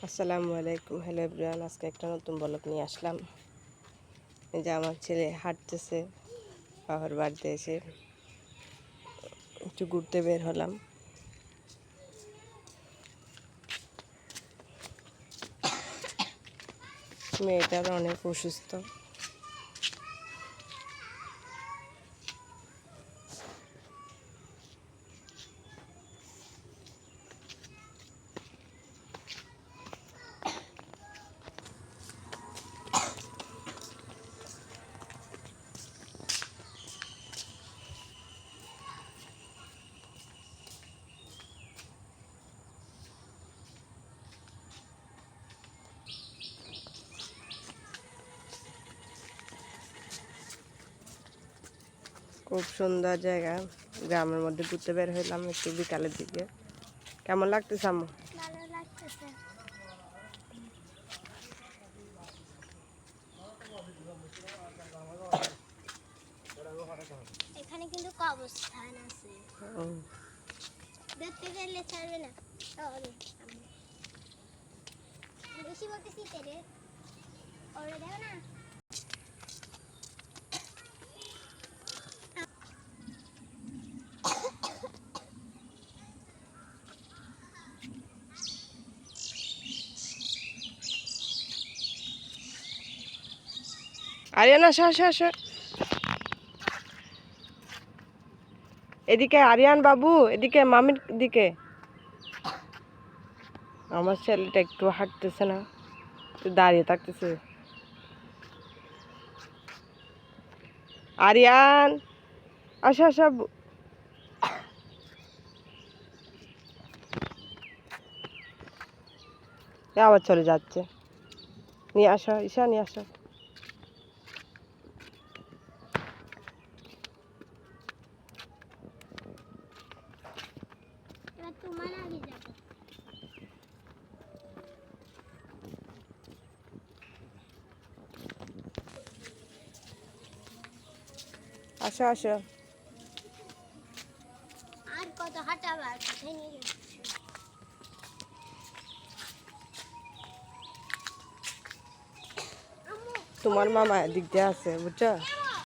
আসসালামু আলাইকুম। Hello everyone, আজকে একটা নতুন ব্লগ নিয়ে আসলাম। এই যে আমার ছেলে হাঁটতেছে, বাবার বাড়িতে এসে একটু ঘুরতে বের হলাম। মেয়েটার অনেক অসুস্থ। খুব সুন্দর জায়গা, গ্রামের মধ্যে ঘুরতে বের হইলাম একটু বিকালের দিকে। কেমন লাগতেছে আম্মু? ভালো লাগতেছে। এখানে কিন্তু কবরস্থান আছে, দেখতে গেলে ছাড়বে না। বেশি বলতেছি তেরে ওরে দেখো না। আরিয়ান আসো আসো আসো, এদিকে আরিয়ান বাবু, এদিকে মামির দিকে। আমার ছেলেটা একটু হাঁটতেছে না, একটু দাঁড়িয়ে থাকতেছে। আরিয়ান আসো আসো, আবার চলে যাচ্ছে। নিয়ে আসো ঈশা, নিয়ে আসো। এবার তোমার আগে যাবে। আসো আসো। আর কত হাঁটাবার কোথায় নিয়ে যাচ্ছে? তোমার মামা এদিক দিয়ে আছে, বুঝছো?